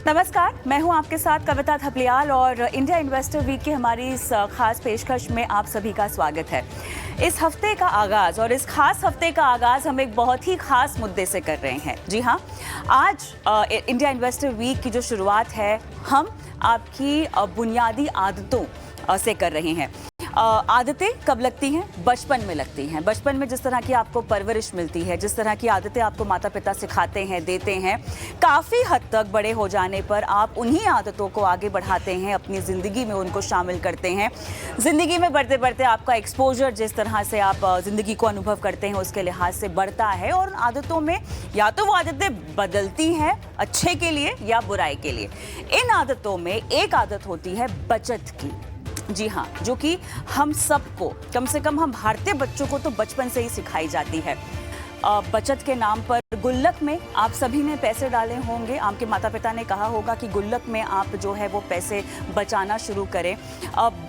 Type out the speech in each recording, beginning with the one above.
नमस्कार, मैं हूं आपके साथ कविता थपलियाल और इंडिया इन्वेस्टर वीक की हमारी इस खास पेशकश में आप सभी का स्वागत है। इस हफ्ते का आगाज और इस खास हफ्ते का आगाज हम एक बहुत ही खास मुद्दे से कर रहे हैं। जी हां, आज इंडिया इन्वेस्टर वीक की जो शुरुआत है हम आपकी बुनियादी आदतों से कर रहे हैं। आदतें कब लगती हैं? बचपन में लगती हैं। बचपन में जिस तरह की आपको परवरिश मिलती है, जिस तरह की आदतें आपको माता पिता सिखाते हैं, देते हैं, काफ़ी हद तक बड़े हो जाने पर आप उन्हीं आदतों को आगे बढ़ाते हैं, अपनी ज़िंदगी में उनको शामिल करते हैं। ज़िंदगी में बढ़ते बढ़ते आपका एक्सपोजर जिस तरह से आप ज़िंदगी को अनुभव करते हैं उसके लिहाज से बढ़ता है और उन आदतों में या तो वो आदतें बदलती हैं अच्छे के लिए या बुराई के लिए। इन आदतों में एक आदत होती है बचत की। जी हाँ, जो कि हम सबको, कम से कम हम भारतीय बच्चों को तो बचपन से ही सिखाई जाती है। बचत के नाम पर गुल्लक में आप सभी ने पैसे डाले होंगे। आपके माता पिता ने कहा होगा कि गुल्लक में आप जो है वो पैसे बचाना शुरू करें।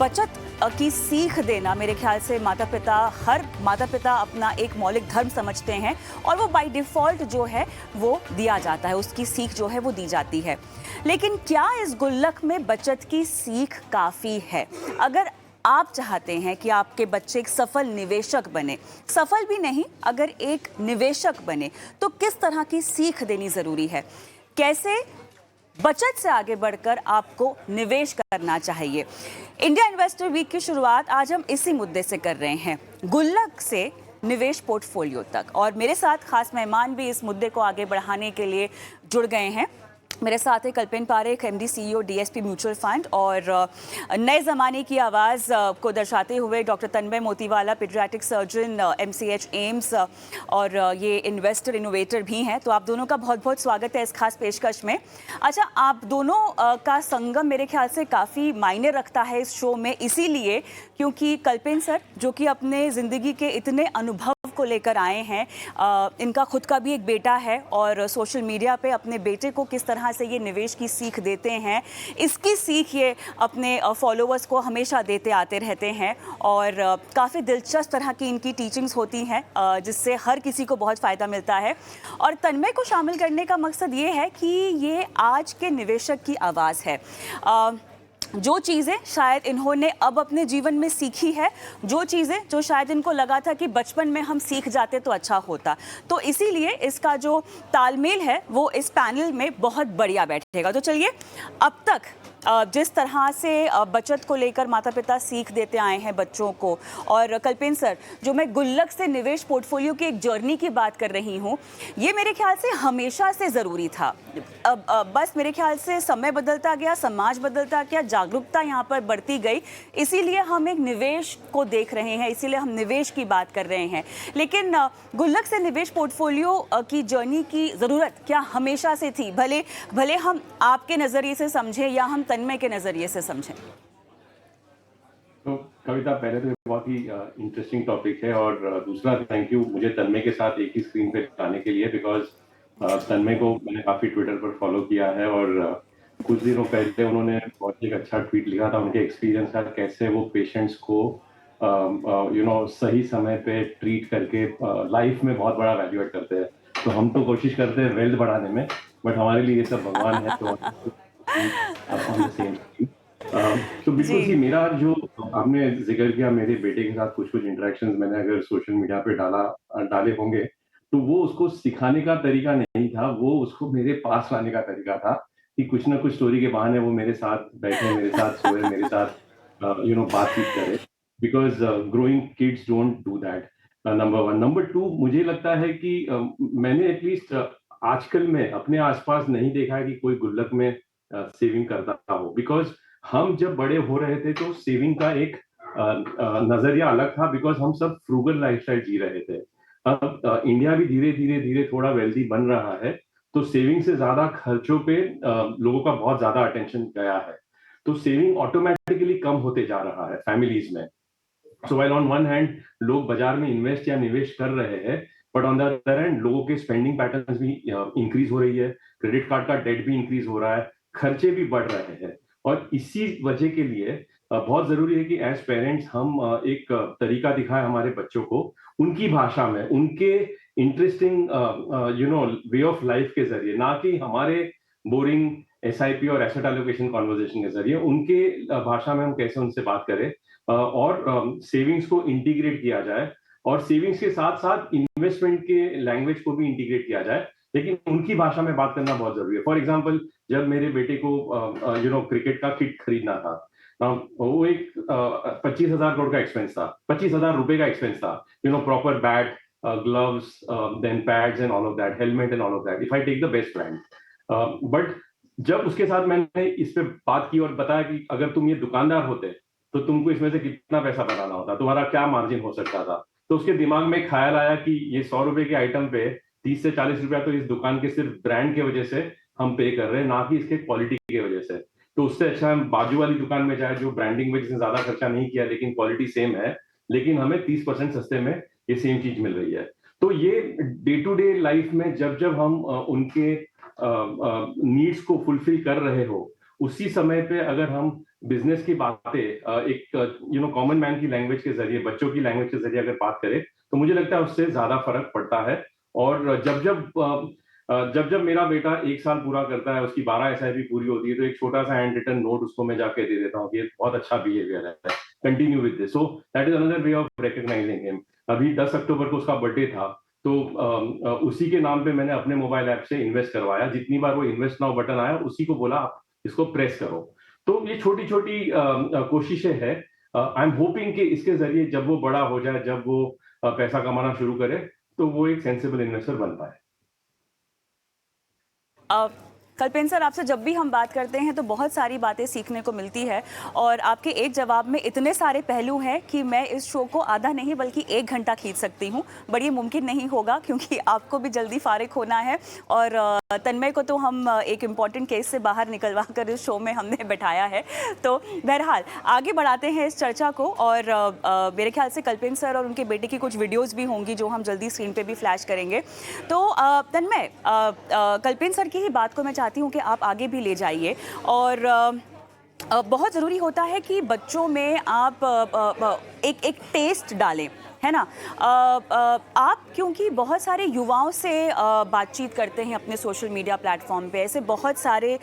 बचत की सीख देना मेरे ख्याल से हर माता पिता अपना एक मौलिक धर्म समझते हैं और वो बाय डिफ़ॉल्ट जो है वो दिया जाता है, उसकी सीख जो है वो दी जाती है। लेकिन क्या इस गुल्लक में बचत की सीख काफ़ी है? अगर आप चाहते हैं कि आपके बच्चे एक सफल निवेशक बने, सफल भी नहीं, अगर एक निवेशक बने, तो किस तरह की सीख देनी ज़रूरी है? कैसे बचत से आगे बढ़कर आपको निवेश करना चाहिए? इंडिया इन्वेस्टर वीक की शुरुआत आज हम इसी मुद्दे से कर रहे हैं, गुल्लक से निवेश पोर्टफोलियो तक। और मेरे साथ खास मेहमान भी इस मुद्दे को आगे बढ़ाने के लिए जुड़ गए हैं। मेरे साथ है Kalpen Parekh, MD CEO DSP mutual fund, और नए ज़माने की आवाज़ को दर्शाते हुए doctor Tanmay Motiwala, paediatric surgeon, MCh AIIMS, और ये इन्वेस्टर इनोवेटर भी हैं। तो आप दोनों का बहुत बहुत स्वागत है इस खास पेशकश में। अच्छा, आप दोनों का संगम मेरे ख्याल से काफ़ी मायने रखता है इस शो में, इसीलिए क्योंकि कल्पेन सर जो कि अपने ज़िंदगी के इतने अनुभव को लेकर आए हैं, इनका खुद का भी एक बेटा है और सोशल मीडिया पे अपने बेटे को किस तरह से ये निवेश की सीख देते हैं, इसकी सीख ये अपने फॉलोअर्स को हमेशा देते आते रहते हैं। और काफ़ी दिलचस्प तरह की इनकी टीचिंग्स होती हैं जिससे हर किसी को बहुत फ़ायदा मिलता है। और तन्मय को शामिल करने का मकसद ये है कि ये आज के निवेशक की आवाज़ है। जो चीज़ें शायद इन्होंने अब अपने जीवन में सीखी है, जो चीज़ें जो शायद इनको लगा था कि बचपन में हम सीख जाते तो अच्छा होता, तो इसीलिए इसका जो तालमेल है वो इस पैनल में बहुत बढ़िया बैठेगा। तो चलिए, अब तक जिस तरह से बचत को लेकर माता पिता सीख देते आए हैं बच्चों को, और कल्पेन सर जो मैं गुल्लक से निवेश पोर्टफोलियो की एक जर्नी की बात कर रही हूँ, ये मेरे ख्याल से हमेशा से ज़रूरी था। बस मेरे ख्याल से समय बदलता गया, समाज बदलता गया, जागरूकता यहाँ पर बढ़ती गई, इसीलिए हम एक निवेश को देख रहे हैं, इसीलिए हम निवेश की बात कर रहे हैं। लेकिन गुल्लक से निवेश पोर्टफोलियो की जर्नी की ज़रूरत क्या हमेशा से थी? भले हम आपके नज़रिए से समझें या हम तन्मय के नज़रिए से समझें। तो कविता, पहले तो ये बहुत ही इंटरेस्टिंग टॉपिक है, और दूसरा थैंक यू मुझे तन्मय के साथ एक ही स्क्रीन पे लाने के लिए, बिकॉज तन्मय को मैंने काफ़ी ट्विटर पर फॉलो किया है और कुछ दिनों पहले उन्होंने बहुत एक अच्छा ट्वीट लिखा था उनके एक्सपीरियंस का, कैसे वो पेशेंट्स को सही समय पे ट्रीट करके लाइफ में बहुत बड़ा वैल्यू ऐड करते हैं। तो हम तो कोशिश करते हैं वेल्थ बढ़ाने में, बट हमारे लिए ये सब भगवान है। तो तो बिल्कुल ही मेरा जो आपने जिक्र किया, मेरे बेटे के साथ कुछ इंटरेक्शंस मैंने अगर सोशल मीडिया पे डाले होंगे, तो वो उसको सिखाने का तरीका नहीं था, वो उसको मेरे पास लाने का तरीका था कि कुछ ना कुछ स्टोरी के बहाने वो मेरे साथ बैठे, मेरे साथ सोए, मेरे साथ बातचीत करे, because growing kids don't do that. Number one. Number two, मुझे लगता है कि मैंने एटलीस्ट आजकल में अपने आसपास नहीं देखा है कि कोई गुल्लक में सेविंग करता हो, बिकॉज हम जब बड़े हो रहे थे तो सेविंग का एक नजरिया अलग था, बिकॉज हम सब फ्रूगल लाइफस्टाइल जी रहे थे। अब इंडिया भी धीरे धीरे धीरे थोड़ा वेल्दी बन रहा है, तो सेविंग से ज्यादा खर्चों पे लोगों का बहुत ज्यादा अटेंशन गया है, तो सेविंग ऑटोमेटिकली कम होते जा रहा है फैमिलीज में। सो व्हाइल ऑन वन हैंड लोग बाजार में इन्वेस्ट या निवेश कर रहे हैं, but on the other hand लोगों के स्पेंडिंग पैटर्न्स भी इंक्रीज हो रही है, क्रेडिट कार्ड का डेट भी इंक्रीज हो रहा है, खर्चे भी बढ़ रहे हैं। और इसी वजह के लिए बहुत जरूरी है कि एज पेरेंट्स हम एक तरीका दिखाएं हमारे बच्चों को, उनकी भाषा में, उनके इंटरेस्टिंग वे ऑफ लाइफ के जरिए, ना कि हमारे बोरिंग एसआईपी और एसेट एलोकेशन कॉन्वर्जेशन के जरिए उनके भाषा में हम कैसे उनसे बात करें और सेविंग्स को इंटीग्रेट किया जाए और सेविंग्स के साथ साथ इन्वेस्टमेंट के लैंग्वेज को भी इंटीग्रेट किया जाए, लेकिन उनकी भाषा में बात करना बहुत जरूरी है। फॉर एग्जाम्पल, जब मेरे बेटे को क्रिकेट का किट खरीदना था, वो एक 25,000 करोड़ का एक्सपेंस था, 25,000 रुपए का एक्सपेंस था, proper bat, gloves, then pads and all of that, helmet and all of that, if I take the best brand. But जब उसके साथ मैंने इस पे बात की और बताया कि अगर तुम ये दुकानदार होते तो तुमको इसमें से कितना पैसा बनाना होता, तुम्हारा क्या मार्जिन हो सकता था, तो उसके दिमाग में ख्याल आया कि ये 100 रुपए के आइटम पे 30 से 40 रुपया तो इस दुकान के सिर्फ ब्रांड की वजह से हम पे कर रहे हैं, ना कि इसके क्वालिटी की वजह से। तो उससे अच्छा हम बाजू वाली दुकान में जाए जो ब्रांडिंग में जिसने ज्यादा खर्चा नहीं किया लेकिन क्वालिटी सेम है, लेकिन हमें 30% सस्ते में ये सेम चीज मिल रही है। तो ये डे टू डे लाइफ में जब जब हम उनके नीड्स को फुलफिल कर रहे हो, उसी समय पे अगर हम बिजनेस की बातें एक कॉमन मैन की लैंग्वेज के जरिए, बच्चों की लैंग्वेज के जरिए अगर बात करें, तो मुझे लगता है उससे ज्यादा फर्क पड़ता है। और जब जब मेरा बेटा 1 साल पूरा करता है, उसकी 12 एसआईपी पूरी होती है, तो एक छोटा सा हैंड रिटन नोट उसको मैं जाके दे देता हूँ कि ये बहुत अच्छा बिहेवियर है, continue with this. So that is another way of recognising him. अभी 10 अक्टूबर को उसका बर्थडे था, तो उसी के नाम पे मैंने अपने मोबाइल ऐप से इन्वेस्ट करवाया। जितनी बार वो इन्वेस्ट नाउ बटन आया, उसी को बोला आप इसको प्रेस करो। तो ये छोटी छोटी कोशिशें हैं। आई एम होपिंग कि इसके जरिए जब वो बड़ा हो जाए, जब वो पैसा कमाना शुरू करे, तो वो एक सेंसिबल इन्वेस्टर बन पाए। कल्पेन सर, आपसे जब भी हम बात करते हैं तो बहुत सारी बातें सीखने को मिलती है और आपके एक जवाब में इतने सारे पहलू हैं कि मैं इस शो को आधा नहीं बल्कि 1 घंटा खींच सकती हूँ। बट ये मुमकिन नहीं होगा क्योंकि आपको भी जल्दी फारिग होना है और तन्मय को तो हम एक इम्पॉर्टेंट केस से बाहर निकलवा कर इस शो में हमने बैठाया है। तो बहरहाल आगे बढ़ाते हैं इस चर्चा को और मेरे ख्याल से कल्पेन सर और उनके बेटे की कुछ वीडियोज़ भी होंगी जो हम जल्दी स्क्रीन पर भी फ्लैश करेंगे। तो तन्मय, कल्पेन सर की ही बात को मैं चाहती हूँ कि आप आगे भी ले जाइए और बहुत ज़रूरी होता है कि बच्चों में आप एक टेस्ट डालें, है ना। आप क्योंकि बहुत सारे युवाओं से बातचीत करते हैं अपने सोशल मीडिया प्लेटफॉर्म पे, ऐसे बहुत सारे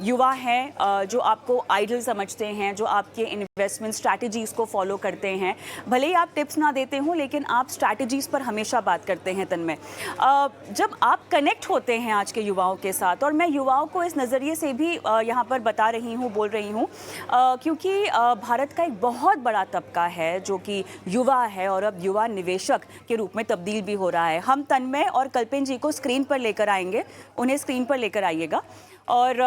युवा हैं जो आपको आइडल समझते हैं, जो आपके इन्वेस्टमेंट स्ट्रैटेजीज़ को फॉलो करते हैं। भले ही आप टिप्स ना देते हों, लेकिन आप स्ट्रैटेजीज़ पर हमेशा बात करते हैं। तन्मय, जब आप कनेक्ट होते हैं आज के युवाओं के साथ, और मैं युवाओं को इस नज़रिए से भी यहाँ पर बता रही हूँ, बोल रही हूँ, क्योंकि भारत का एक बहुत बड़ा तबका है जो कि युवा है और अब युवा निवेशक के रूप में तब्दील भी हो रहा है। हम तन्मय और कल्पेन जी को स्क्रीन पर लेकर आएंगे, उन्हें स्क्रीन पर लेकर आइएगा। और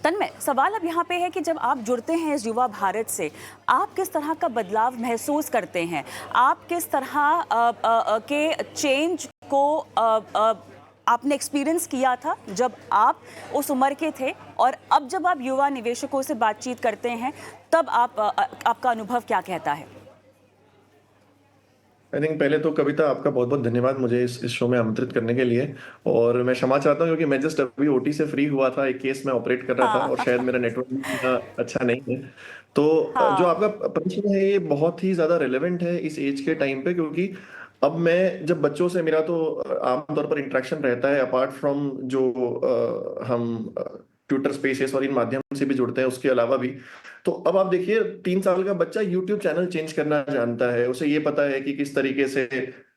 तन्मय, सवाल अब यहाँ पे है कि जब आप जुड़ते हैं इस युवा भारत से, आप किस तरह का बदलाव महसूस करते हैं? आप किस तरह के चेंज को आपने एक्सपीरियंस किया था जब आप उस उम्र के थे, और अब जब आप युवा निवेशकों से बातचीत करते हैं तब आपका अनुभव क्या कहता है? आई थिंक पहले तो कविता, आपका बहुत बहुत धन्यवाद मुझे इस शो में आमंत्रित करने के लिए। और मैं क्षमा चाहता हूँ क्योंकि मैं जस्ट अभी ओटी से फ्री हुआ था, एक केस में ऑपरेट कर रहा था और शायद मेरा नेटवर्क अच्छा नहीं है। तो जो आपका प्रश्न है ये बहुत ही ज्यादा रिलेवेंट है इस एज के टाइम पे, क्योंकि अब मैं जब बच्चों से, मेरा तो आमतौर पर इंटरेक्शन रहता है अपार्ट फ्रॉम जो हम ट्विटर स्पेसेस और इन माध्यम से भी जुड़ते हैं, उसके अलावा भी। तो अब आप देखिए, 3 साल का बच्चा यूट्यूब चैनल चेंज करना जानता है, उसे ये पता है कि किस तरीके से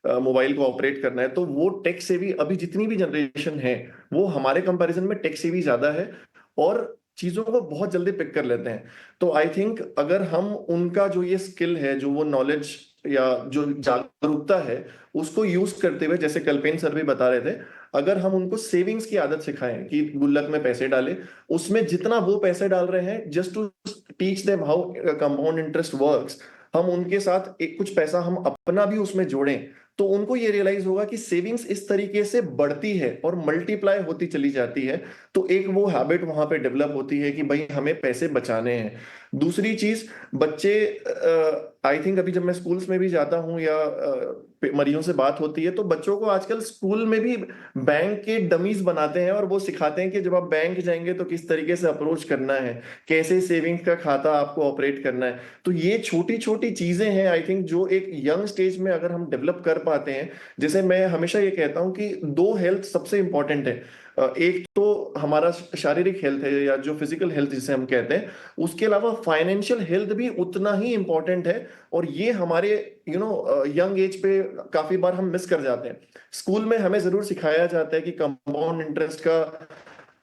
मोबाइल को ऑपरेट करना है। तो वो टेक सेवी, अभी जितनी भी जनरेशन है वो हमारे कंपैरिजन में टेक सेवी ज्यादा है और चीजों को बहुत जल्दी पिक कर लेते हैं। तो आई थिंक अगर हम उनका जो ये स्किल है, जो वो नॉलेज या जो जागरूकता है, उसको यूज करते हुए, जैसे कल्पेन सर भी बता रहे थे, अगर हम उनको सेविंग्स की आदत सिखाएं कि गुल्लक में पैसे डालें, उसमें जितना वो पैसे डाल रहे हैं, just to teach them how compound interest works, हम उनके साथ एक कुछ पैसा हम अपना भी उसमें जोड़ें, तो उनको ये रियलाइज होगा कि सेविंग्स इस तरीके से बढ़ती है और मल्टीप्लाई होती चली जाती है। तो एक वो हैबिट वहां पे डेवलप होती है कि भाई हमें पैसे बचाने हैं। दूसरी चीज, बच्चे, आई थिंक अभी जब मैं स्कूल्स में भी जाता हूँ या मरीजों से बात होती है, तो बच्चों को आजकल स्कूल में भी बैंक के डमीज बनाते हैं और वो सिखाते हैं कि जब आप बैंक जाएंगे तो किस तरीके से अप्रोच करना है, कैसे सेविंग्स का खाता आपको ऑपरेट करना है। तो ये छोटी छोटी चीजें हैं आई थिंक जो एक यंग स्टेज में अगर हम डेवलप कर पाते हैं। जैसे मैं हमेशा ये कहता हूं कि 2 हेल्थ सबसे इंपॉर्टेंट है। एक तो हमारा शारीरिक हेल्थ है या जो फिजिकल हेल्थ जिसे हम कहते हैं, उसके अलावा फाइनेंशियल हेल्थ भी उतना ही इंपॉर्टेंट है। और ये हमारे यंग एज पे काफी बार हम मिस कर जाते हैं। स्कूल में हमें जरूर सिखाया जाता है कि कंपाउंड इंटरेस्ट का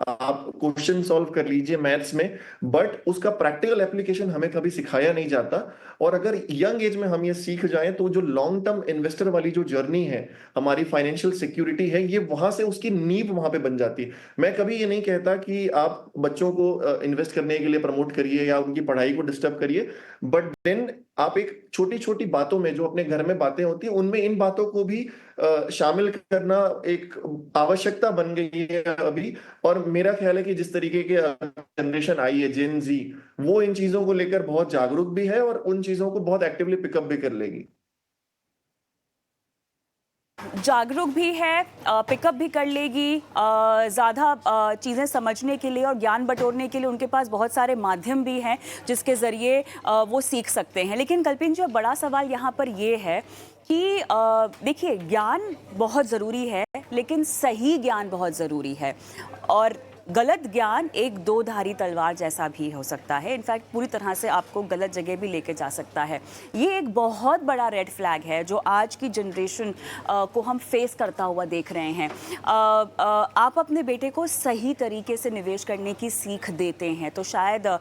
आप क्वेश्चन सॉल्व कर लीजिए मैथ्स में, बट उसका प्रैक्टिकल एप्लीकेशन हमें कभी सिखाया नहीं जाता। और अगर यंग एज में हम ये सीख जाएं तो जो लॉन्ग टर्म इन्वेस्टर वाली जो जर्नी है, हमारी फाइनेंशियल सिक्योरिटी है, ये वहां से उसकी नींव वहां पे बन जाती है। मैं कभी ये नहीं कहता कि आप बच्चों को इन्वेस्ट करने के लिए प्रमोट करिए या उनकी पढ़ाई को डिस्टर्ब करिए, बट देन आप एक छोटी छोटी बातों में, जो अपने घर में बातें होती है, उनमें इन बातों को भी शामिल करना एक आवश्यकता बन गई है अभी। और मेरा ख्याल है कि जिस तरीके के जनरेशन आई है, जेन जी, वो इन चीजों को लेकर बहुत जागरूक भी है और उन चीजों को बहुत एक्टिवली पिकअप भी कर लेगी। जागरूक भी है, पिकअप भी कर लेगी, ज़्यादा चीज़ें समझने के लिए और ज्ञान बटोरने के लिए उनके पास बहुत सारे माध्यम भी हैं जिसके ज़रिए वो सीख सकते हैं। लेकिन कल्पिन जी, बड़ा सवाल यहाँ पर ये है कि देखिए, ज्ञान बहुत ज़रूरी है, लेकिन सही ज्ञान बहुत ज़रूरी है। और गलत ज्ञान एक दो धारी तलवार जैसा भी हो सकता है। इनफैक्ट पूरी तरह से आपको गलत जगह भी लेके जा सकता है। ये एक बहुत बड़ा रेड फ्लैग है जो आज की जनरेशन को हम फेस करता हुआ देख रहे हैं। आप अपने बेटे को सही तरीके से निवेश करने की सीख देते हैं तो शायद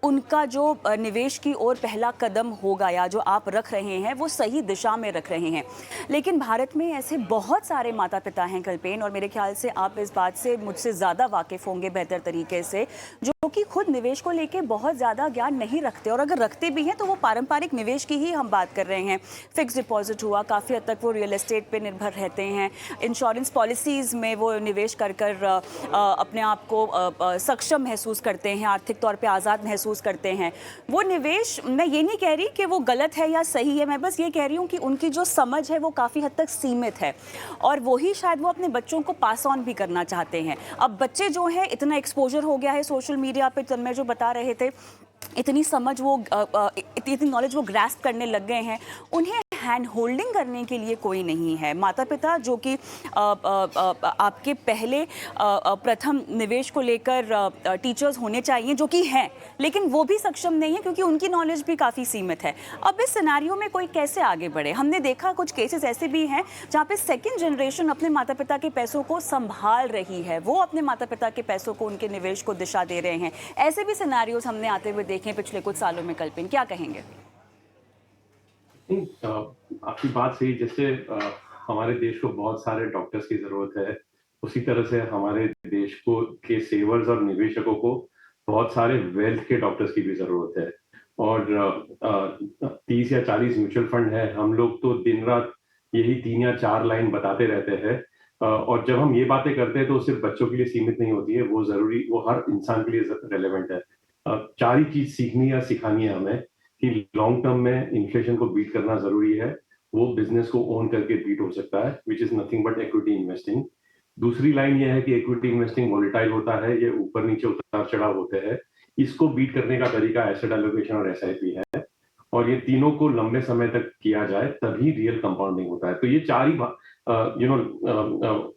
उनका जो निवेश की ओर पहला कदम होगा या जो आप रख रहे हैं वो सही दिशा में रख रहे हैं। लेकिन भारत में ऐसे बहुत सारे माता पिता हैं कल्पेन, और मेरे ख्याल से आप इस बात से मुझसे ज़्यादा वाकिफ़ होंगे बेहतर तरीके से, जो कि खुद निवेश को लेके बहुत ज़्यादा ज्ञान नहीं रखते, और अगर रखते भी हैं तो वो पारंपरिक निवेश की ही हम बात कर रहे हैं। फिक्स डिपॉजिट हुआ, काफ़ी हद तक वो रियल एस्टेट पे निर्भर रहते हैं, इंश्योरेंस पॉलिसीज़ में वो निवेश कर अपने आप को सक्षम महसूस करते हैं, आर्थिक तौर पे आज़ाद महसूस करते हैं। वो निवेश, मैं ये नहीं कह रही कि वो गलत है या सही है, मैं बस ये कह रही हूँ कि उनकी जो समझ है वो काफ़ी हद तक सीमित है, और वही शायद वो अपने बच्चों को पास ऑन भी करना चाहते हैं। अब बच्चे जो हैं, इतना एक्सपोजर हो गया है सोशल मीडिया पे, तन्मय जो बता रहे थे, इतनी समझ वो इतनी नॉलेज वो ग्रास्प करने लग गए हैं, उन्हें हैंड होल्डिंग करने के लिए कोई नहीं है। माता पिता जो कि आपके पहले प्रथम निवेश को लेकर टीचर्स होने चाहिए, जो कि हैं, लेकिन वो भी सक्षम नहीं है क्योंकि उनकी नॉलेज भी काफ़ी सीमित है। अब इस सिनेरियो में कोई कैसे आगे बढ़े? हमने देखा कुछ केसेस ऐसे भी हैं जहाँ पे सेकेंड जनरेशन अपने माता पिता के पैसों को संभाल रही है, वो अपने माता पिता के पैसों को, उनके निवेश को दिशा दे रहे हैं। ऐसे भी सिनेरियोज हमने आते हुए देखे पिछले कुछ सालों में। कल्पिन, क्या कहेंगे? आपकी बात सही। जैसे हमारे देश को बहुत सारे डॉक्टर्स की जरूरत है, उसी तरह से हमारे देश को के सेवर्स और निवेशकों को बहुत सारे वेल्थ के डॉक्टर्स की भी जरूरत है। और 30 या 40 म्यूचुअल फंड है, हम लोग तो दिन रात यही 3 या 4 लाइन बताते रहते हैं। और जब हम ये बातें करते हैं तो सिर्फ बच्चों के लिए सीमित नहीं होती है, वो जरूरी, वो हर इंसान के लिए रेलेवेंट है। 4 ही चीज सीखनी या सिखानी है हमें कि लॉन्ग टर्म में इन्फ्लेशन को बीट करना जरूरी है, वो बिजनेस को ओन करके बीट हो सकता है, which is nothing but equity investing. दूसरी लाइन ये है कि इक्विटी इन्वेस्टिंग वोलेटाइल होता है, ये ऊपर नीचे उतार चढ़ाव होते हैं, इसको बीट करने का तरीका एसेट एलोकेशन और एसआईपी है, और ये तीनों को लंबे समय तक किया जाए तभी रियल कंपाउंडिंग होता है। तो ये 4 ही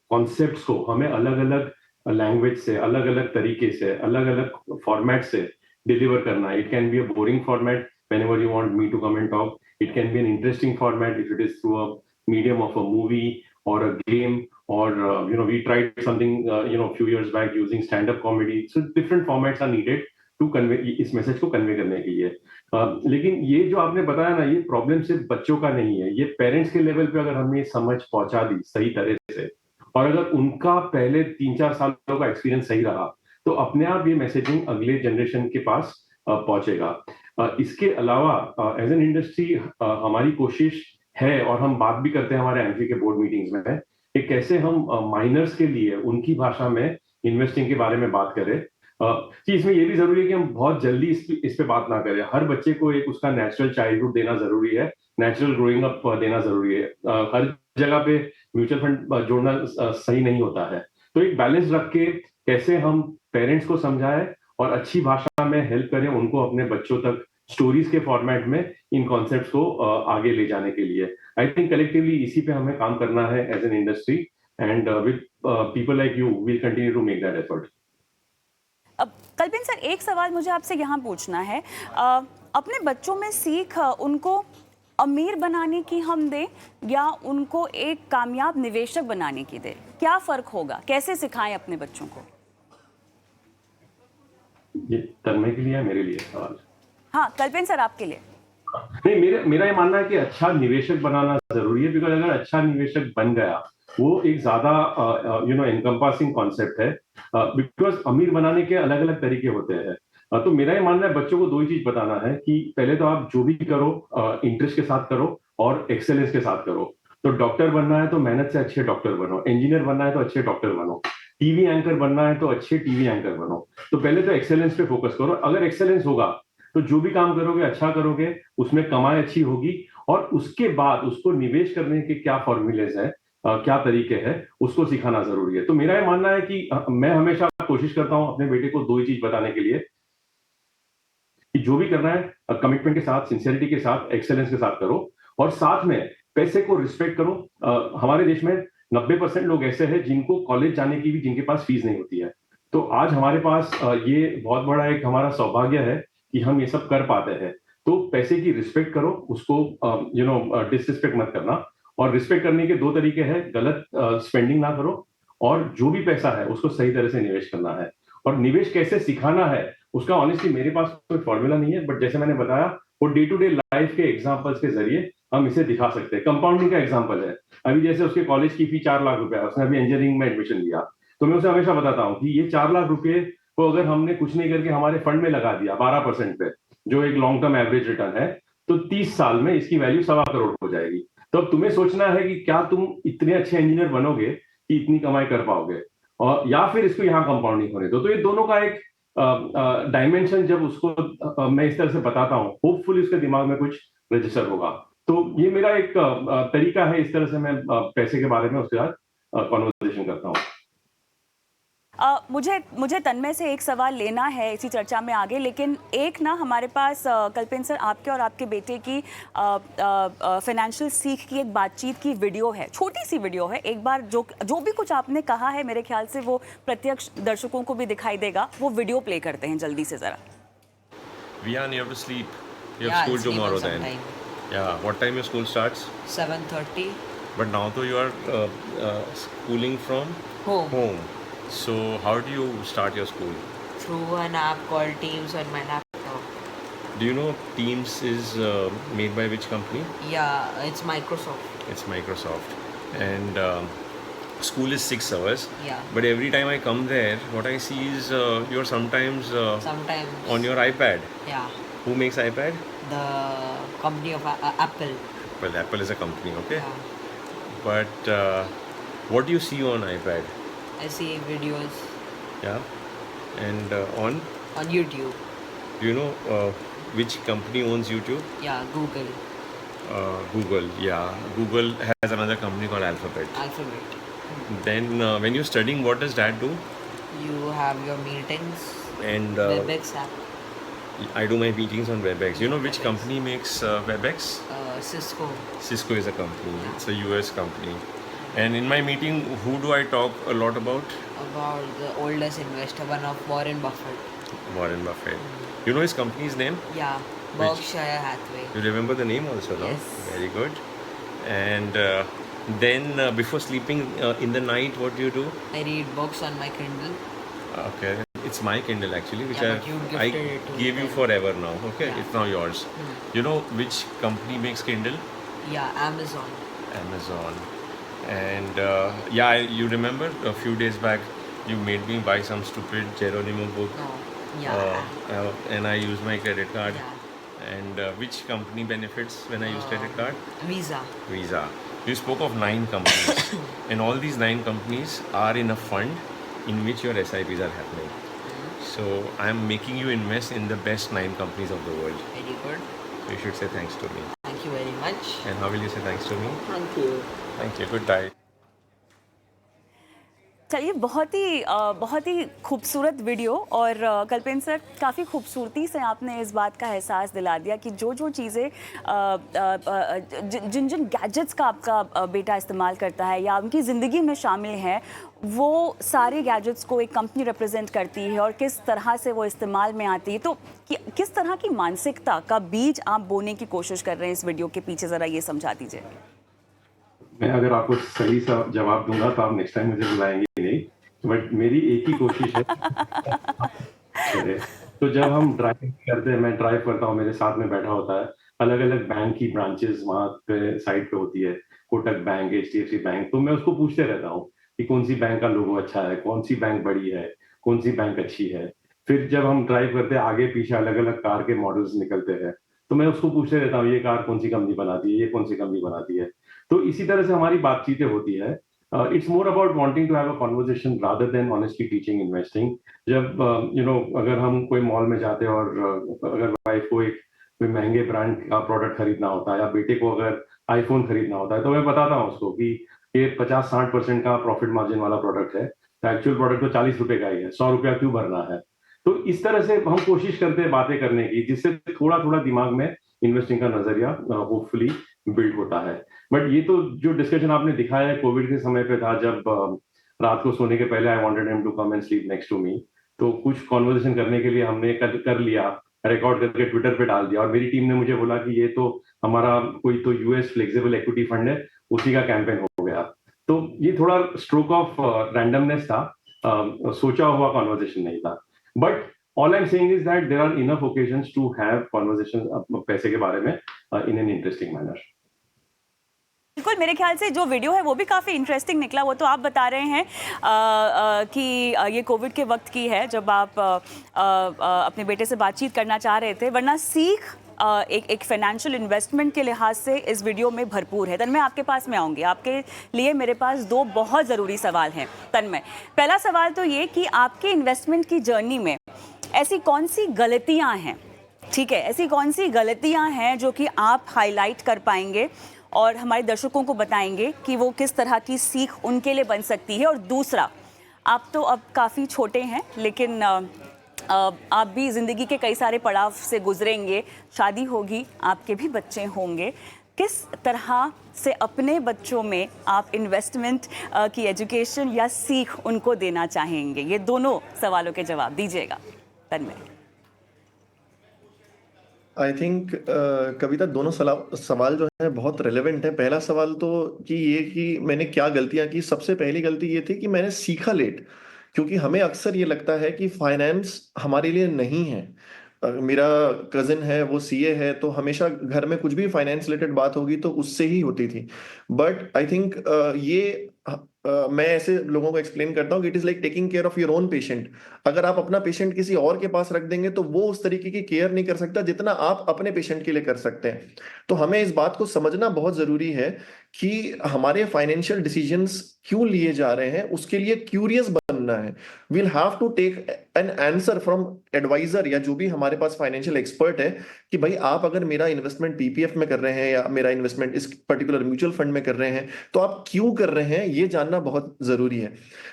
कॉन्सेप्ट्स को हमें अलग अलग लैंग्वेज से, अलग अलग तरीके से, अलग अलग फॉर्मेट से डिलीवर करना है। It can be a boring format whenever you want me to come and talk. It can be an interesting format if it is through a medium of a movie or a game, or we tried something a few years back using stand-up comedy. So different formats are needed to convey इस message को convey करने के लिए। लेकिन ये जो आपने बताया ना, ये प्रॉब्लम सिर्फ बच्चों का नहीं है, ये पेरेंट्स के लेवल पे अगर हमने समझ पहुंचा दी सही तरह से, और अगर उनका पहले 3-4 सालों का एक्सपीरियंस सही रहा, तो अपने आप ये मैसेजिंग अगले जनरेशन के पास पहुंचेगा। इसके अलावा एज एन इंडस्ट्री हमारी कोशिश है, और हम बात भी करते हैं हमारे एमफी के बोर्ड मीटिंग्स में, कि कैसे हम माइनर्स के लिए उनकी भाषा में इन्वेस्टिंग के बारे में बात करें। कि इसमें ये भी जरूरी है कि हम बहुत जल्दी इस पे बात ना करें। हर बच्चे को एक उसका नेचुरल चाइल्डहुड देना जरूरी है, नेचुरल ग्रोइंग अप देना जरूरी है। हर जगह पे म्यूचुअल फंड जोड़ना सही नहीं होता है। तो एक बैलेंस रख के कैसे हम पेरेंट्स को समझाएं और अच्छी भाषा में हेल्प करें उनको अपने बच्चों तक स्टोरीज के फॉर्मेट में इन कॉन्सेप्ट्स को आगे ले जाने के लिए। आई थिंक कलेक्टिवली इसी पे हमें काम करना है as an industry, and with people like you, we'll continue to make that effort. अब कल्पिन सर, एक सवाल मुझे आपसे यहाँ पूछना है, अपने बच्चों में सीख उनको अमीर बनाने की हम दें या उनको एक कामयाब निवेशक बनाने की दें? क्या फर्क होगा? कैसे सिखाएं अपने बच्चों को? ये तन्मय के लिए है, मेरे लिए सवाल? हाँ, कल्पिन सर, आपके लिए। नहीं, मेरा ये मानना है कि अच्छा निवेशक बनाना जरूरी है, बिकॉज अगर अच्छा निवेशक बन गया, वो एक ज्यादा एनकम्पासिंग कॉन्सेप्ट है, बिकॉज अमीर बनाने के अलग अलग तरीके होते हैं। तो मेरा ये मानना है बच्चों को दो ही चीज बताना है कि पहले तो आप जो भी करो इंटरेस्ट के साथ करो और एक्सेलेंस के साथ करो। तो डॉक्टर बनना है तो मेहनत से अच्छे डॉक्टर बनो, इंजीनियर बनना है तो अच्छे डॉक्टर बनो, टीवी एंकर बनना है तो अच्छे टीवी एंकर बनो। तो पहले तो एक्सेलेंस पे फोकस करो। अगर एक्सेलेंस होगा तो जो भी काम करोगे अच्छा करोगे, उसमें कमाई अच्छी होगी, और उसके बाद उसको निवेश करने के क्या फॉर्मूलेज है, क्या तरीके हैं, उसको सिखाना जरूरी है। तो मेरा ये मानना है कि मैं हमेशा कोशिश करता हूं अपने बेटे को दो ही चीज बताने के लिए कि जो भी करना है कमिटमेंट के साथ, सिंसियरिटी के साथ, एक्सेलेंस के साथ करो, और साथ में पैसे को रिस्पेक्ट करो। हमारे देश में 90% लोग ऐसे हैं जिनको कॉलेज जाने की भी जिनके पास फीस नहीं होती है। तो आज हमारे पास ये बहुत बड़ा एक हमारा सौभाग्य है कि हम ये सब कर पाते हैं। तो पैसे की रिस्पेक्ट करो, उसको डिसरिस्पेक्ट मत करना। और रिस्पेक्ट करने के दो तरीके हैं, गलत स्पेंडिंग ना करो, और जो भी पैसा है उसको सही तरह से निवेश करना है। और निवेश कैसे सिखाना है उसका ऑनेस्टली मेरे पास कोई फॉर्मूला नहीं है, बट जैसे मैंने बताया वो डे टू डे लाइफ के एग्जांपल्स के जरिए हम इसे दिखा सकते हैं। कंपाउंडिंग का एग्जांपल है, अभी जैसे उसके कॉलेज की फी 4 लाख रुपए है, उसने अभी इंजीनियरिंग में एडमिशन लिया, तो मैं उसे हमेशा बताता हूँ कि ये 4 लाख रुपए को अगर हमने कुछ नहीं करके हमारे फंड में लगा दिया 12% पे, जो एक लॉन्ग टर्म एवरेज रिटर्न है, तो 30 साल में इसकी वैल्यू 1.25 करोड़ हो जाएगी। तो अब तुम्हें सोचना है कि क्या तुम इतने अच्छे इंजीनियर बनोगे कि इतनी कमाई कर पाओगे, और या फिर इसको यहाँ कंपाउंडिंग होने दो। तो ये दोनों का एक डायमेंशन जब उसको मैं इस तरह से बताता हूँ, होपफुली उसके दिमाग में कुछ रजिस्टर होगा। तो ये मेरा एक तरीका है, इस तरह से मैं पैसे के बारे में उसके साथ कॉन्वर्सेशन करता हूँ। मुझे तन्मय से एक सवाल लेना है इसी चर्चा में आगे, लेकिन एक ना हमारे पास कल्पिन सर आपके और आपके बेटे की फाइनेंशियल सीख की एक बातचीत की वीडियो है, छोटी सी वीडियो है। एक बार जो भी कुछ आपने कहा है मेरे ख्याल से वो प्रत्यक्ष दर्शकों को भी दिखाई देगा। वो वीडियो प्ले करते हैं जल्दी से जरा। Vian, you have to sleep. You have school tomorrow then. Yeah. What time your school starts? 7:30. But now though you are schooling from Home. So how do you start your school? Through an app called Teams on my laptop. Do you know Teams is made by which company? Yeah, it's Microsoft. It's Microsoft. And school is 6 hours. Yeah. But every time I come there, what I see is you're sometimes Sometimes. on your iPad. Yeah. Who makes iPad? The company of Apple. Well, Apple is a company, okay? Yeah. But what do you see on iPad? I see videos Yeah. And on YouTube. do you know which company owns YouTube? Yeah, Google. Google. Yeah. Google has another company called Alphabet. Alphabet. Then when you're studying, what does that do? You have your meetings. And WebEx app. I do my meetings on WebEx. You know which WebEx. company makes WebEx? Cisco. Cisco is a company. It's a US company. And in my meeting, who do I talk a lot about? About the oldest investor, one of Warren Buffett. Warren Buffett. You know his company's name? Yeah, Berkshire Hathaway. You remember the name also, no? Yes. Very good. And then before sleeping in the night, what do you do? I read books on my Kindle. Okay. It's my Kindle actually, which Yeah, but you I gifted it to gave you me. forever now. Okay, Yeah. it's now yours. You know which company makes Kindle? Yeah, Amazon. Amazon. And you remember a few days back you made me buy some stupid Geronimo book. No. Yeah. And I used my credit card. Yeah. And which company benefits when I use credit card? Visa. Visa. You spoke of 9 companies. And all these 9 companies are in a fund in which your SIPs are happening. So I am making you invest in the best 9 companies of the world. Very good. So you should say thanks to me. Thank you very much. And how will you say thanks to me? Thank you. Thank you. Good night. चलिए, बहुत ही खूबसूरत video. और कल्पेन sir, काफ़ी खूबसूरती से आपने इस बात का एहसास दिला दिया कि जो चीज़ें जिन जिन गैजेट्स का आपका बेटा इस्तेमाल करता है या उनकी ज़िंदगी में शामिल हैं, वो सारे गैजेट्स को एक कंपनी रिप्रेजेंट करती है और किस तरह से वो इस्तेमाल में आती है। तो किस तरह की मानसिकता का बीज आप बोने की कोशिश कर रहे हैं इस वीडियो के पीछे, ज़रा ये समझा दीजिए। मैं अगर आपको सही सा जवाब दूंगा तो आप नेक्स्ट टाइम मुझे बुलाएंगे नहीं, बट मेरी एक ही कोशिश है करे। तो जब हम ड्राइव करते हैं, मैं ड्राइव करता हूँ, मेरे साथ में बैठा होता है, अलग अलग बैंक की ब्रांचेस वहां पे साइड पे होती है, कोटक बैंक, HDFC बैंक। तो मैं उसको पूछते रहता हूँ कि कौन सी बैंक का लोगो अच्छा है, कौन सी बैंक बड़ी है, कौन सी बैंक अच्छी है। फिर जब हम ड्राइव करते हैं, आगे पीछे अलग अलग कार के मॉडल्स निकलते हैं, तो मैं उसको पूछते रहता हूँ ये कार कौन सी कंपनी बनाती है, ये कौन सी कंपनी बनाती है। तो इसी तरह से हमारी बातचीतें होती है। It's more about wanting to have a conversation rather than honestly teaching investing. जब अगर हम कोई मॉल में जाते हैं और अगर वाइफ को एक कोई महंगे ब्रांड का प्रोडक्ट खरीदना होता है या बेटे को अगर आईफोन खरीदना होता है, तो मैं बताता हूँ उसको कि ये 50-60% का प्रॉफिट मार्जिन वाला प्रोडक्ट है, तो एक्चुअल प्रोडक्ट तो 40 रुपए का ही है, 100 रुपया क्यों भरना है। तो इस तरह से हम कोशिश करते हैं बातें करने की, जिससे थोड़ा थोड़ा दिमाग में इन्वेस्टिंग का नजरिया होपफुली बिल्ड होता है। बट ये तो जो डिस्कशन आपने दिखाया है कोविड के समय पे था, जब रात को सोने के पहले I wanted him to come and sleep next to me, तो कुछ कॉन्वर्सेशन करने के लिए हमने कर लिया, रिकॉर्ड करके ट्विटर पे डाल दिया, और मेरी टीम ने मुझे बोला कि ये तो हमारा कोई तो यूएस फ्लेक्सिबल इक्विटी फंड है, उसी का कैंपेन हो गया। तो ये थोड़ा स्ट्रोक ऑफ रैंडमनेस था, सोचा हुआ कॉन्वर्सेशन नहीं था। But all I'm saying is that there are enough occasions to have conversations पैसे के बारे में in an interesting manner. बिल्कुल, मेरे ख्याल से जो वीडियो है वो भी काफ़ी इंटरेस्टिंग निकला। वो तो आप बता रहे हैं कि ये कोविड के वक्त की है, जब आप अपने बेटे से बातचीत करना चाह रहे थे, वरना सीख एक फाइनेंशियल इन्वेस्टमेंट के लिहाज से इस वीडियो में भरपूर है। तन्मय, आपके पास में आऊँगी, आपके लिए मेरे पास 2 बहुत ज़रूरी सवाल हैं। तन्मय, पहला सवाल तो ये कि आपके इन्वेस्टमेंट की जर्नी में ऐसी कौन सी गलतियाँ हैं, ठीक है, ऐसी कौन सी गलतियाँ हैं जो कि आप हाईलाइट कर पाएंगे और हमारे दर्शकों को बताएंगे कि वो किस तरह की सीख उनके लिए बन सकती है। और दूसरा, आप तो अब काफ़ी छोटे हैं, लेकिन आप भी ज़िंदगी के कई सारे पड़ाव से गुजरेंगे, शादी होगी, आपके भी बच्चे होंगे, किस तरह से अपने बच्चों में आप इन्वेस्टमेंट की एजुकेशन या सीख उनको देना चाहेंगे? ये दोनों सवालों के जवाब दीजिएगा तन्मय। आई थिंक कविता, दोनों सवाल जो है बहुत रेलेवेंट है। पहला सवाल तो कि मैंने क्या गलतियां की। सबसे पहली गलती ये थी कि मैंने सीखा लेट, क्योंकि हमें अक्सर ये लगता है कि फाइनेंस हमारे लिए नहीं है। मेरा कजिन है, वो सीए है, तो हमेशा घर में कुछ भी फाइनेंस रिलेटेड बात होगी तो उससे ही होती थी। बट आई थिंक मैं ऐसे लोगों को एक्सप्लेन करता हूँ कि it is like taking care of your own patient. अगर आप अपना पेशेंट किसी और के पास रख देंगे तो वो उस तरीके की केयर नहीं कर सकता जितना आप अपने पेशेंट के लिए कर सकते हैं। तो हमें इस बात को समझना बहुत जरूरी है कि हमारे फाइनेंशियल डिसीजंस क्यों लिए जा रहे हैं, उसके लिए क्यूरियस बनना है। We'll have to take an answer from adviser या जो भी हमारे पास फाइनेंशियल एक्सपर्ट है कि भाई आप अगर मेरा इन्वेस्टमेंट पीपीएफ में कर रहे हैं या मेरा इन्वेस्टमेंट इस पर्टिकुलर म्यूचुअल फंड में कर रहे हैं तो आप क्यों कर रहे हैं, ये जानना बहुत जरूरी है।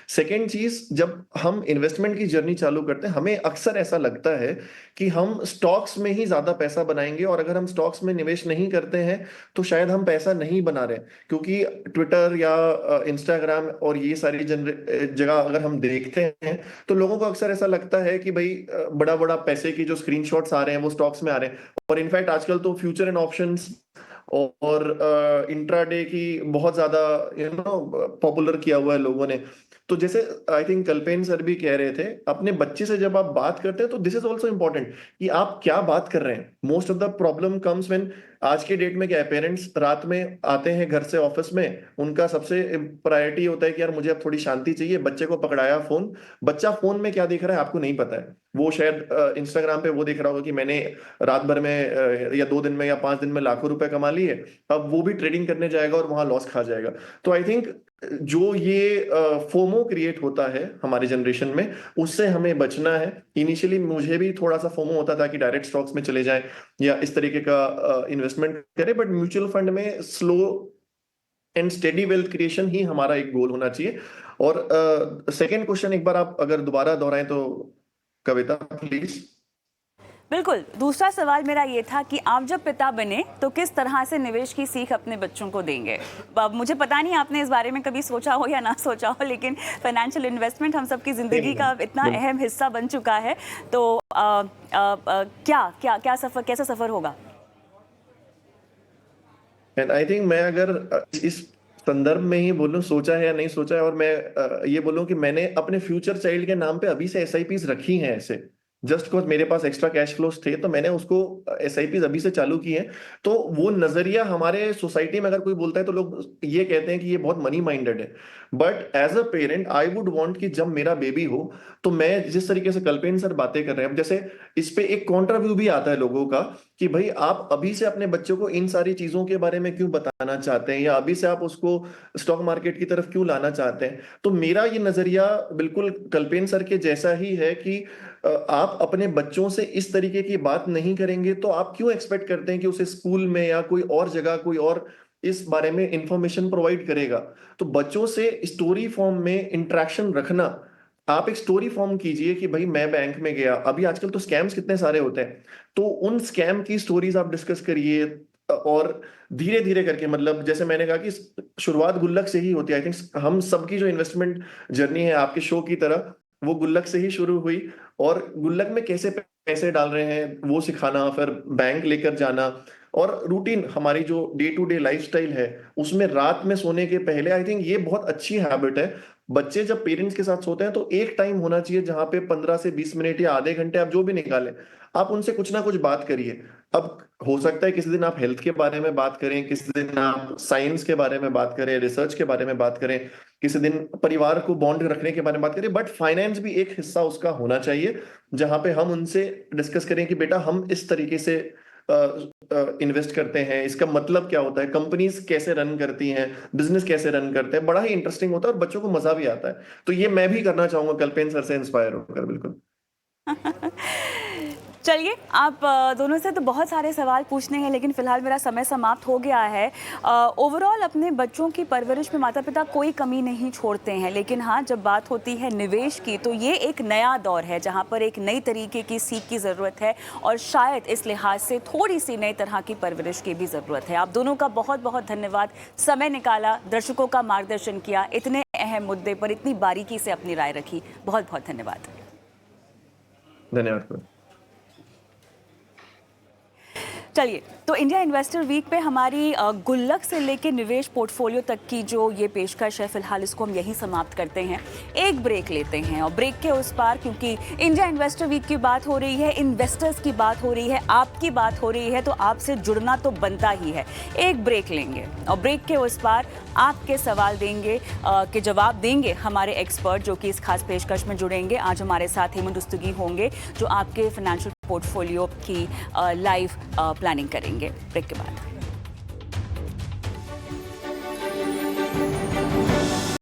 सेकेंड चीज, जब हम इन्वेस्टमेंट की जर्नी चालू करते हैं हमें अक्सर ऐसा लगता है कि हम स्टॉक्स में ही ज्यादा पैसा बनाएंगे, और अगर हम स्टॉक्स में निवेश नहीं करते हैं तो शायद हम पैसा नहीं बना रहे, क्योंकि ट्विटर या इंस्टाग्राम और ये सारी जगह अगर हम देखते हैं तो लोगों को अक्सर ऐसा लगता है कि भाई बड़ा बड़ा पैसे की जो स्क्रीनशॉट्स आ रहे हैं वो स्टॉक्स में आ रहे हैं। और इनफैक्ट आजकल तो फ्यूचर एंड ऑप्शंस और इंट्राडे की बहुत ज्यादा पॉपुलर किया हुआ है लोगों ने। तो जैसे आई थिंक कल्पेन सर भी कह रहे थे, अपने बच्चे से जब आप बात करते हैं तो दिस इज ऑल्सो इंपॉर्टेंट कि आप क्या बात कर रहे हैं। Most of the problem comes when, आज के डेट में क्या है, पेरेंट्स रात में आते हैं घर से ऑफिस में, उनका सबसे प्रायोरिटी होता है कि यार मुझे अब थोड़ी शांति चाहिए, बच्चे को पकड़ाया फोन, बच्चा फोन में क्या देख रहा है आपको नहीं पता है। वो शायद इंस्टाग्राम पे वो देख रहा होगा कि मैंने रात भर में या 2 दिन में या 5 दिन में लाखों रुपए कमा लिए, अब वो भी ट्रेडिंग करने जाएगा और वहां लॉस खा जाएगा। तो आई थिंक जो ये फोमो क्रिएट होता है हमारे जनरेशन में, उससे हमें बचना है। इनिशियली मुझे भी थोड़ा सा फोमो होता था कि डायरेक्ट स्टॉक्स में चले जाएं या इस तरीके का इन्वेस्टमेंट करें, बट म्यूचुअल फंड में slow and steady wealth creation ही हमारा एक गोल होना चाहिए। और सेकंड क्वेश्चन एक बार आप अगर दोबारा दोहराएं तो कविता प्लीज। बिल्कुल, दूसरा सवाल मेरा ये था कि आप जब पिता बने तो किस तरह से निवेश की सीख अपने बच्चों को देंगे। अब मुझे पता नहीं आपने इस बारे में कभी सोचा हो या ना सोचा हो, लेकिन फाइनेंशियल इन्वेस्टमेंट हम सबकी ज़िंदगी का इतना अहम हिस्सा बन चुका है, तो कैसा सफ़र होगा? एंड आई थिंक मैं अगर इस संदर्भ में ही बोलूं सोचा है या नहीं सोचा है, और मैं ये बोलूं कि मैंने अपने फ्यूचर चाइल्ड के नाम पे अभी से एसआईपीज रखी हैं ऐसे, जस्ट बिकॉज मेरे पास एक्स्ट्रा कैश फ्लोस थे तो मैंने उसको एसआईपीज अभी से चालू की है। तो वो नजरिया हमारे सोसाइटी में अगर कोई बोलता है तो लोग ये कहते हैं कि ये बहुत मनी माइंडेड है, but as a parent I would want कि जब मेरा बेबी हो तो मैं जिस तरीके से कल्पेन सर बातें कर रहे हैं, अब जैसे इस पे एक कॉन्ट्रा व्यू भी आता है लोगों का कि भाई आप अभी से अपने बच्चों को इन सारी चीजों के बारे में क्यों बताना चाहते हैं, या अभी से आप उसको स्टॉक मार्केट की तरफ क्यों लाना चाहते हैं। तो मेरा ये नजरिया बिल्कुल कल्पेन सर के जैसा ही है कि आप अपने बच्चों से इस तरीके की बात नहीं करेंगे तो आप क्यों एक्सपेक्ट करते हैं कि उसे स्कूल में या कोई और जगह कोई और इस बारे में इंफॉर्मेशन प्रोवाइड करेगा। तो बच्चों से स्टोरी फॉर्म में इंटरेक्शन रखना, आप एक स्टोरी फॉर्म कीजिए कि भाई मैं बैंक में गया, अभी आजकल तो स्कैम्स कितने सारे होते हैं, तो उन स्कैम की स्टोरीज आप डिस्कस करिए, और धीरे धीरे करके, मतलब जैसे मैंने कहा कि शुरुआत गुल्लक से ही होती है। आई थिंक हम सबकी जो इन्वेस्टमेंट जर्नी है आपके शो की तरह वो गुल्लक से ही शुरू हुई, और गुल्लक में कैसे पैसे डाल रहे हैं वो सिखाना, फिर बैंक लेकर जाना, और रूटीन हमारी जो डे टू डे लाइफस्टाइल है उसमें रात में सोने के पहले, आई थिंक ये बहुत अच्छी हैबिट है। बच्चे जब पेरेंट्स के साथ सोते हैं तो एक टाइम होना चाहिए जहां पे 15 से 20 मिनट या आधे घंटे आप जो भी निकालें, आप उनसे कुछ ना कुछ बात करिए। अब हो सकता है किसी दिन आप हेल्थ के बारे में बात करें, किसी दिन आप साइंस के बारे में बात करें, रिसर्च के बारे में बात करें, किसी दिन परिवार को बॉन्ड रखने के बारे में बात करें, बट फाइनेंस भी एक हिस्सा उसका होना चाहिए जहां पे हम उनसे डिस्कस करें कि बेटा हम इस तरीके से इन्वेस्ट करते हैं, इसका मतलब क्या होता है, कंपनीज कैसे रन करती हैं, बिजनेस कैसे रन करते हैं। बड़ा ही इंटरेस्टिंग होता है और बच्चों को मजा भी आता है। तो ये मैं भी करना चाहूंगा कल्पेन सर से इंस्पायर होकर, बिल्कुल। चलिए, आप दोनों से तो बहुत सारे सवाल पूछने हैं, लेकिन फिलहाल मेरा समय समाप्त हो गया है। ओवरऑल अपने बच्चों की परवरिश में माता पिता कोई कमी नहीं छोड़ते हैं, लेकिन हाँ, जब बात होती है निवेश की तो ये एक नया दौर है जहाँ पर एक नई तरीके की सीख की ज़रूरत है, और शायद इस लिहाज से थोड़ी सी नई तरह की परवरिश की भी ज़रूरत है। आप दोनों का बहुत बहुत धन्यवाद, समय निकाला, दर्शकों का मार्गदर्शन किया, इतने अहम मुद्दे पर इतनी बारीकी से अपनी राय रखी। बहुत बहुत धन्यवाद। धन्यवाद। चलिए, तो इंडिया इन्वेस्टर वीक पे हमारी गुल्लक से लेके निवेश पोर्टफोलियो तक की जो ये पेशकश है, फिलहाल इसको हम यहीं समाप्त करते हैं। एक ब्रेक लेते हैं, और ब्रेक के उस पार, क्योंकि इंडिया इन्वेस्टर वीक की बात हो रही है, इन्वेस्टर्स की बात हो रही है, आपकी बात हो रही है, तो आपसे जुड़ना तो बनता ही है। एक ब्रेक लेंगे और ब्रेक के उस पार आपके सवाल देंगे के जवाब देंगे हमारे एक्सपर्ट जो कि इस खास पेशकश में जुड़ेंगे। आज हमारे साथ हेमंत रुस्तगी होंगे जो आपके फाइनेंशियल पोर्टफोलियो की लाइव प्लानिंग करेंगे। ब्रेक के बाद।